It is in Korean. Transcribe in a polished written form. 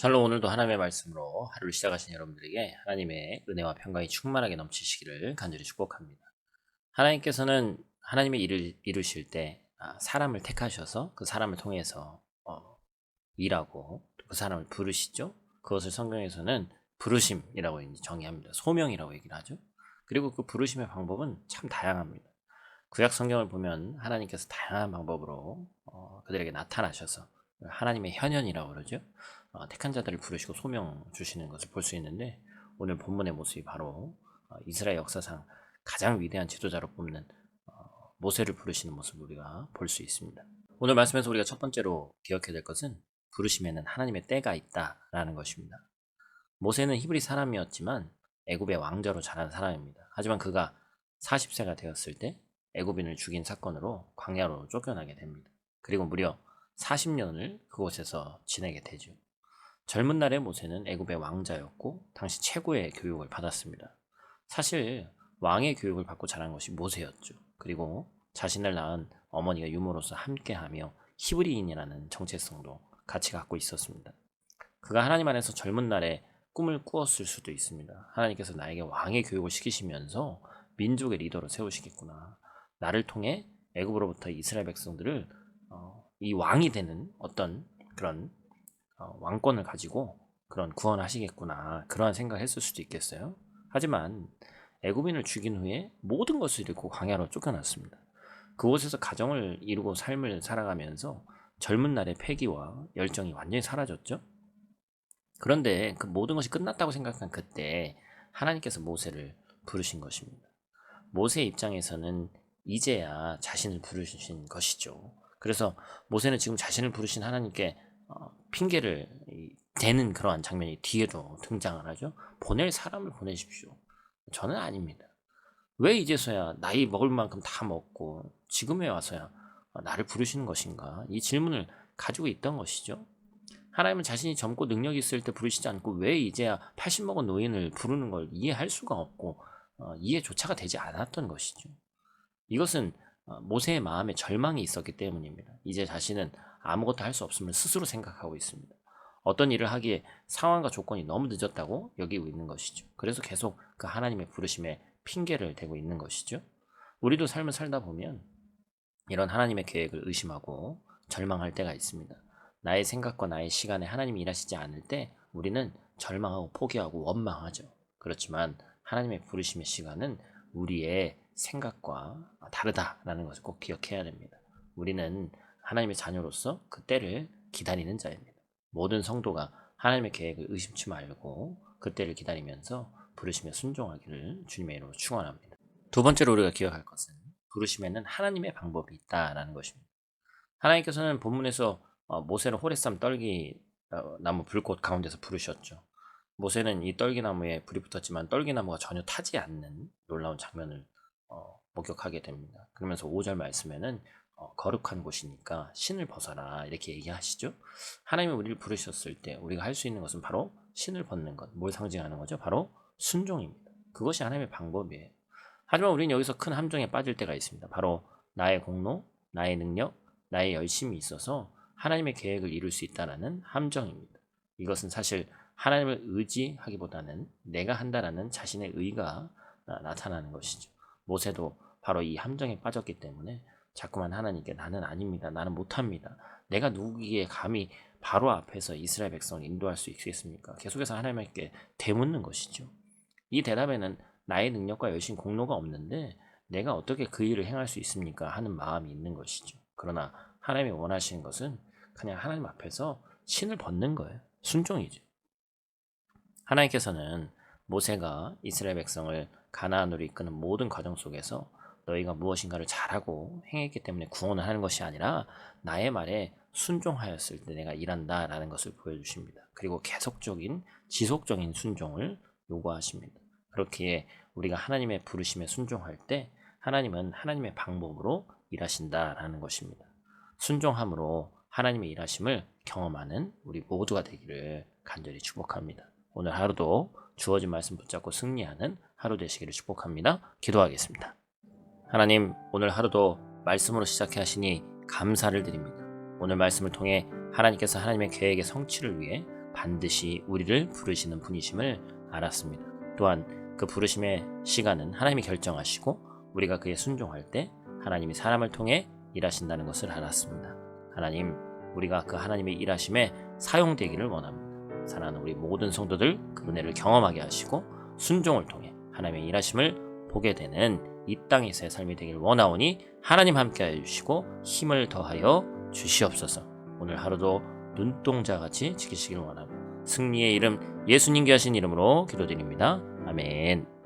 샬롬. 오늘도 하나님의 말씀으로 하루를 시작하신 여러분들에게 하나님의 은혜와 평강이 충만하게 넘치시기를 간절히 축복합니다. 하나님께서는 하나님의 일을 이루실 때 사람을 택하셔서 그 사람을 통해서 일하고 그 사람을 부르시죠. 그것을 성경에서는 부르심이라고 정의합니다. 소명이라고 얘기를 하죠. 그리고 그 부르심의 방법은 참 다양합니다. 구약 성경을 보면 하나님께서 다양한 방법으로 그들에게 나타나셔서 하나님의 현현이라고 그러죠. 택한 자들을 부르시고 소명 주시는 것을 볼 수 있는데, 오늘 본문의 모습이 바로 이스라엘 역사상 가장 위대한 지도자로 뽑는 모세를 부르시는 모습을 우리가 볼 수 있습니다. 오늘 말씀에서 우리가 첫 번째로 기억해야 될 것은 부르심에는 하나님의 때가 있다라는 것입니다. 모세는 히브리 사람이었지만 애굽의 왕자로 자란 사람입니다. 하지만 그가 40세가 되었을 때 애굽인을 죽인 사건으로 광야로 쫓겨나게 됩니다. 그리고 무려 40년을 그곳에서 지내게 되죠. 젊은 날의 모세는 애굽의 왕자였고 당시 최고의 교육을 받았습니다. 사실 왕의 교육을 받고 자란 것이 모세였죠. 그리고 자신을 낳은 어머니가 유모로서 함께하며 히브리인이라는 정체성도 같이 갖고 있었습니다. 그가 하나님 안에서 젊은 날에 꿈을 꾸었을 수도 있습니다. 하나님께서 나에게 왕의 교육을 시키시면서 민족의 리더로 세우시겠구나. 나를 통해 애굽으로부터 이스라엘 백성들을 이 왕이 되는 어떤 그런 왕권을 가지고 그런 구원하시겠구나, 그러한 생각을 했을 수도 있겠어요. 하지만 애굽인을 죽인 후에 모든 것을 잃고 광야로 쫓겨났습니다. 그곳에서 가정을 이루고 삶을 살아가면서 젊은 날의 패기와 열정이 완전히 사라졌죠. 그런데 그 모든 것이 끝났다고 생각한 그때 하나님께서 모세를 부르신 것입니다. 모세의 입장에서는 이제야 자신을 부르신 것이죠. 그래서 모세는 지금 자신을 부르신 하나님께 핑계를 대는 그러한 장면이 뒤에도 등장을 하죠. 보낼 사람을 보내십시오. 저는 아닙니다. 왜 이제서야 나이 먹을 만큼 다 먹고 지금에 와서야 나를 부르시는 것인가? 이 질문을 가지고 있던 것이죠. 하나님은 자신이 젊고 능력이 있을 때 부르시지 않고 왜 이제야 80 먹은 노인을 부르는 걸 이해할 수가 없고 이해조차가 되지 않았던 것이죠. 이것은 모세의 마음에 절망이 있었기 때문입니다. 이제 자신은 아무것도 할 수 없음을 스스로 생각하고 있습니다. 어떤 일을 하기에 상황과 조건이 너무 늦었다고 여기고 있는 것이죠. 그래서 계속 그 하나님의 부르심에 핑계를 대고 있는 것이죠. 우리도 삶을 살다 보면 이런 하나님의 계획을 의심하고 절망할 때가 있습니다. 나의 생각과 나의 시간에 하나님이 일하시지 않을 때 우리는 절망하고 포기하고 원망하죠. 그렇지만 하나님의 부르심의 시간은 우리의 생각과 다르다라는 것을 꼭 기억해야 됩니다. 우리는 하나님의 자녀로서 그 때를 기다리는 자입니다. 모든 성도가 하나님의 계획을 의심치 말고 그 때를 기다리면서 부르심에 순종하기를 주님의 이름으로 축원합니다. 두 번째로 우리가 기억할 것은 부르심에는 하나님의 방법이 있다라는 것입니다. 하나님께서는 본문에서 모세를 호레산 떨기 나무 불꽃 가운데서 부르셨죠. 모세는 이 떨기나무에 불이 붙었지만 떨기나무가 전혀 타지 않는 놀라운 장면을 목격하게 됩니다. 그러면서 5절 말씀에는 거룩한 곳이니까 신을 벗어라 이렇게 얘기하시죠. 하나님이 우리를 부르셨을 때 우리가 할 수 있는 것은 바로 신을 벗는 것. 뭘 상징하는 거죠? 바로 순종입니다. 그것이 하나님의 방법이에요. 하지만 우리는 여기서 큰 함정에 빠질 때가 있습니다. 바로 나의 공로, 나의 능력, 나의 열심이 있어서 하나님의 계획을 이룰 수 있다는 함정입니다. 이것은 사실 하나님을 의지하기보다는 내가 한다라는 자신의 의가 나타나는 것이죠. 모세도 바로 이 함정에 빠졌기 때문에 자꾸만 하나님께 나는 아닙니다. 나는 못합니다. 내가 누구기에 감히 바로 앞에서 이스라엘 백성을 인도할 수 있겠습니까? 계속해서 하나님께 되묻는 것이죠. 이 대답에는 나의 능력과 열심 공로가 없는데 내가 어떻게 그 일을 행할 수 있습니까? 하는 마음이 있는 것이죠. 그러나 하나님이 원하시는 것은 그냥 하나님 앞에서 신을 벗는 거예요. 순종이죠. 하나님께서는 모세가 이스라엘 백성을 가나안으로 이끄는 모든 과정 속에서 너희가 무엇인가를 잘하고 행했기 때문에 구원을 하는 것이 아니라 나의 말에 순종하였을 때 내가 일한다 라는 것을 보여주십니다. 그리고 계속적인 지속적인 순종을 요구하십니다. 그렇기에 우리가 하나님의 부르심에 순종할 때 하나님은 하나님의 방법으로 일하신다라는 것입니다. 순종함으로 하나님의 일하심을 경험하는 우리 모두가 되기를 간절히 축복합니다. 오늘 하루도 주어진 말씀 붙잡고 승리하는 하루 되시기를 축복합니다. 기도하겠습니다. 하나님, 오늘 하루도 말씀으로 시작해 하시니 감사를 드립니다. 오늘 말씀을 통해 하나님께서 하나님의 계획의 성취를 위해 반드시 우리를 부르시는 분이심을 알았습니다. 또한 그 부르심의 시간은 하나님이 결정하시고 우리가 그에 순종할 때 하나님이 사람을 통해 일하신다는 것을 알았습니다. 하나님, 우리가 그 하나님의 일하심에 사용되기를 원합니다. 사랑하는 우리 모든 성도들 그 은혜를 경험하게 하시고 순종을 통해 하나님의 일하심을 보게 되는 이 땅에서의 삶이 되길 원하오니 하나님 함께하여 주시고 힘을 더하여 주시옵소서. 오늘 하루도 눈동자같이 지키시길 원합니다. 승리의 이름 예수님께 하신 이름으로 기도드립니다. 아멘.